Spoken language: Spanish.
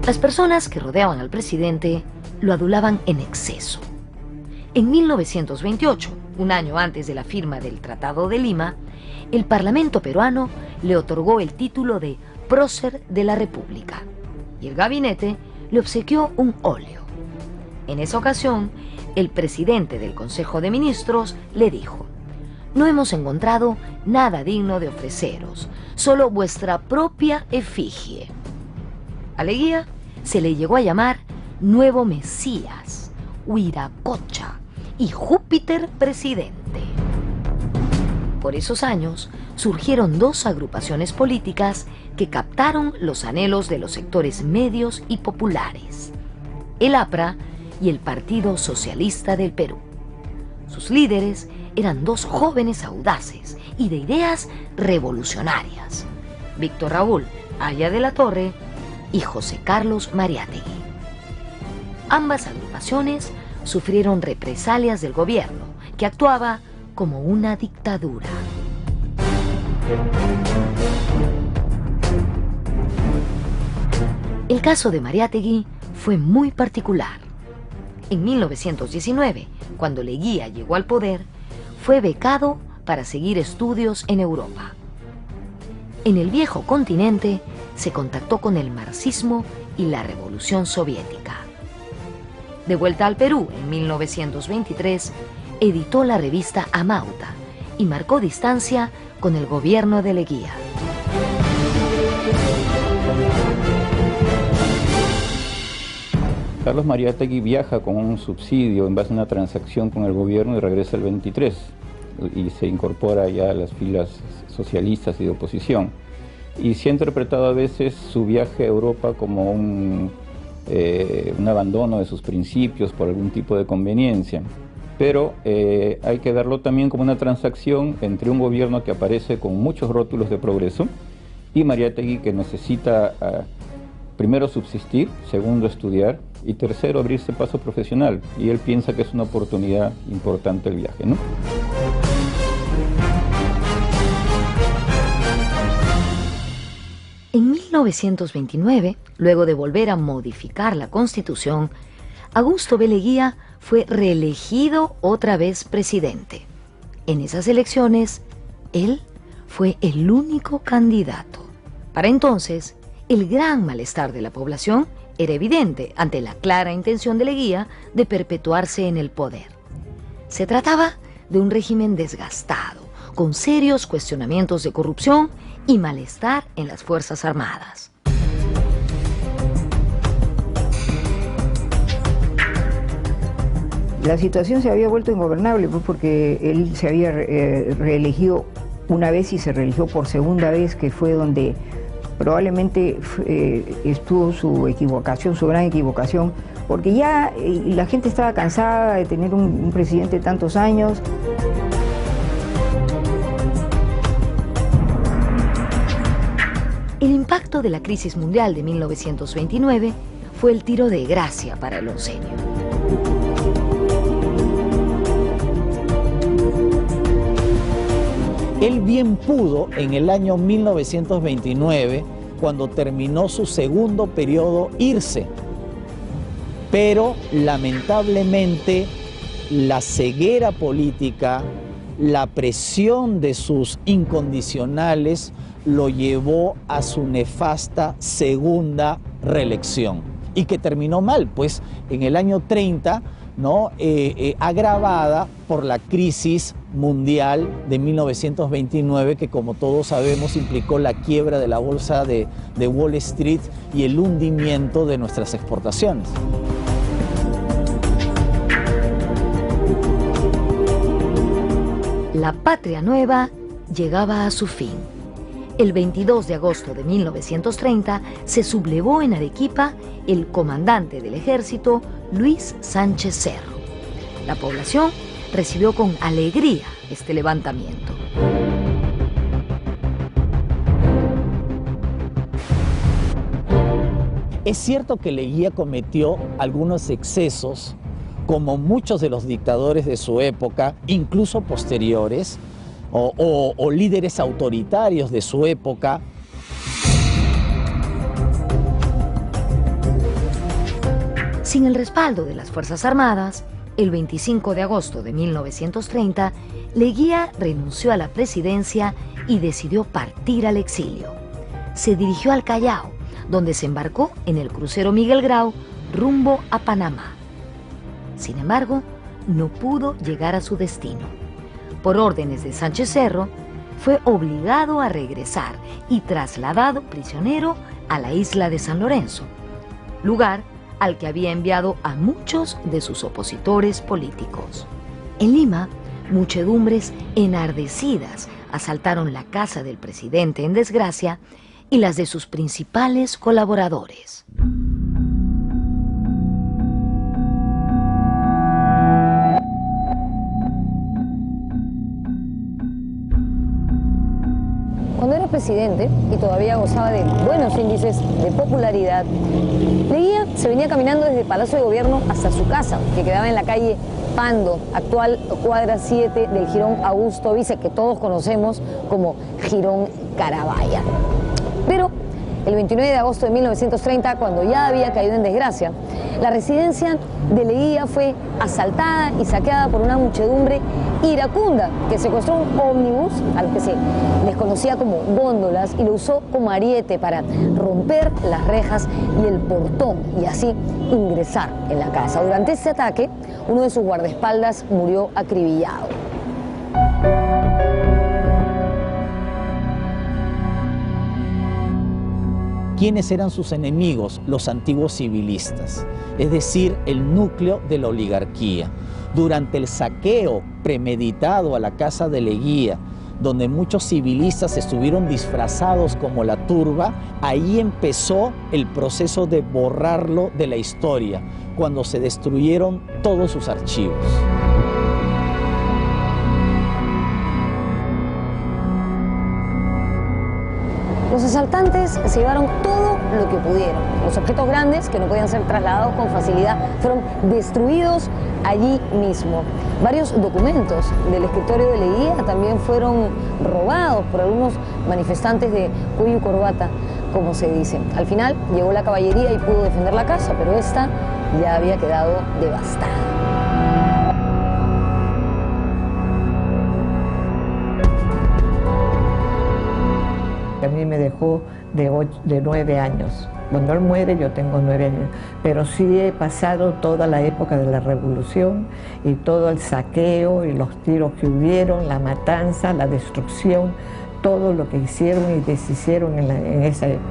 Las personas que rodeaban al presidente lo adulaban en exceso. En 1928, un año antes de la firma del Tratado de Lima, el Parlamento peruano le otorgó el título de Prócer de la República y el gabinete le obsequió un óleo. En esa ocasión, el presidente del Consejo de Ministros le dijo: «No hemos encontrado nada digno de ofreceros, solo vuestra propia efigie». A Leguía se le llegó a llamar Nuevo Mesías, Huiracocha y Júpiter Presidente. Por esos años surgieron dos agrupaciones políticas que captaron los anhelos de los sectores medios y populares: el APRA y el Partido Socialista del Perú. Sus líderes eran dos jóvenes audaces y de ideas revolucionarias: Víctor Raúl Haya de la Torre y José Carlos Mariátegui. Ambas agrupaciones sufrieron represalias del gobierno, que actuaba como una dictadura. El caso de Mariátegui fue muy particular. En 1919, cuando Leguía llegó al poder, fue becado para seguir estudios en Europa. En el viejo continente se contactó con el marxismo y la revolución soviética. De vuelta al Perú en 1923, editó la revista Amauta y marcó distancia con el gobierno de Leguía. Carlos Mariátegui viaja con un subsidio en base a una transacción con el gobierno y regresa el 23 y se incorpora ya a las filas socialistas y de oposición. Y se ha interpretado a veces su viaje a Europa como un abandono de sus principios por algún tipo de conveniencia. Pero hay que verlo también como una transacción entre un gobierno que aparece con muchos rótulos de progreso y Mariátegui, que necesita primero subsistir, segundo estudiar y tercero abrirse paso profesional. Y él piensa que es una oportunidad importante el viaje, ¿no? En 1929, luego de volver a modificar la Constitución, Augusto B. Leguía fue reelegido otra vez presidente. En esas elecciones, él fue el único candidato. Para entonces, el gran malestar de la población era evidente ante la clara intención de Leguía de perpetuarse en el poder. Se trataba de un régimen desgastado, con serios cuestionamientos de corrupción y malestar en las Fuerzas Armadas. La situación se había vuelto ingobernable, pues, porque él se había reelegido una vez y se reeligió por segunda vez, que fue donde probablemente estuvo su equivocación, su gran equivocación, porque ya la gente estaba cansada de tener un presidente tantos años. El impacto de la crisis mundial de 1929 fue el tiro de gracia para el oncenio. Él bien pudo en el año 1929, cuando terminó su segundo periodo, irse. Pero lamentablemente la ceguera política, la presión de sus incondicionales lo llevó a su nefasta segunda reelección. Y que terminó mal, pues en el año 30, ¿no? Agravada por la crisis mundial de 1929, que como todos sabemos implicó la quiebra de la bolsa de Wall Street y el hundimiento de nuestras exportaciones. La Patria Nueva llegaba a su fin. El 22 de agosto de 1930 se sublevó en Arequipa el comandante del ejército, Luis Sánchez Cerro. La población recibió con alegría este levantamiento. Es cierto que Leguía cometió algunos excesos, como muchos de los dictadores de su época, incluso posteriores, o líderes autoritarios de su época. Sin el respaldo de las Fuerzas Armadas, el 25 de agosto de 1930, Leguía renunció a la presidencia y decidió partir al exilio. Se dirigió al Callao, donde se embarcó en el crucero Miguel Grau rumbo a Panamá. Sin embargo, no pudo llegar a su destino. Por órdenes de Sánchez Cerro, fue obligado a regresar y trasladado prisionero a la isla de San Lorenzo, lugar al que había enviado a muchos de sus opositores políticos. En Lima, muchedumbres enardecidas asaltaron la casa del presidente en desgracia y las de sus principales colaboradores. Cuando era presidente y todavía gozaba de buenos índices de popularidad, Leguía se venía caminando desde Palacio de Gobierno hasta su casa, que quedaba en la calle Pando, actual cuadra 7 del Jirón Augusto Vice, que todos conocemos como Jirón Carabaya. Pero el 29 de agosto de 1930, cuando ya había caído en desgracia, la residencia de Leguía fue asaltada y saqueada por una muchedumbre iracunda que secuestró un ómnibus al que se les conocía como góndolas y lo usó como ariete para romper las rejas y el portón y así ingresar en la casa. Durante este ataque, uno de sus guardaespaldas murió acribillado. ¿Quiénes eran sus enemigos? Los antiguos civilistas, es decir, el núcleo de la oligarquía. Durante el saqueo premeditado a la casa de Leguía, donde muchos civilistas estuvieron disfrazados como la turba, ahí empezó el proceso de borrarlo de la historia, cuando se destruyeron todos sus archivos. Los asaltantes se llevaron todo lo que pudieron. Los objetos grandes, que no podían ser trasladados con facilidad, fueron destruidos allí mismo. Varios documentos del escritorio de Leguía también fueron robados por algunos manifestantes de cuello y corbata, como se dice. Al final llegó la caballería y pudo defender la casa, pero esta ya había quedado devastada. A mí me dejó de 9 años. Cuando él muere yo tengo 9 años, pero sí he pasado toda la época de la revolución y todo el saqueo y los tiros que hubieron, la matanza, la destrucción, todo lo que hicieron y deshicieron en esa época.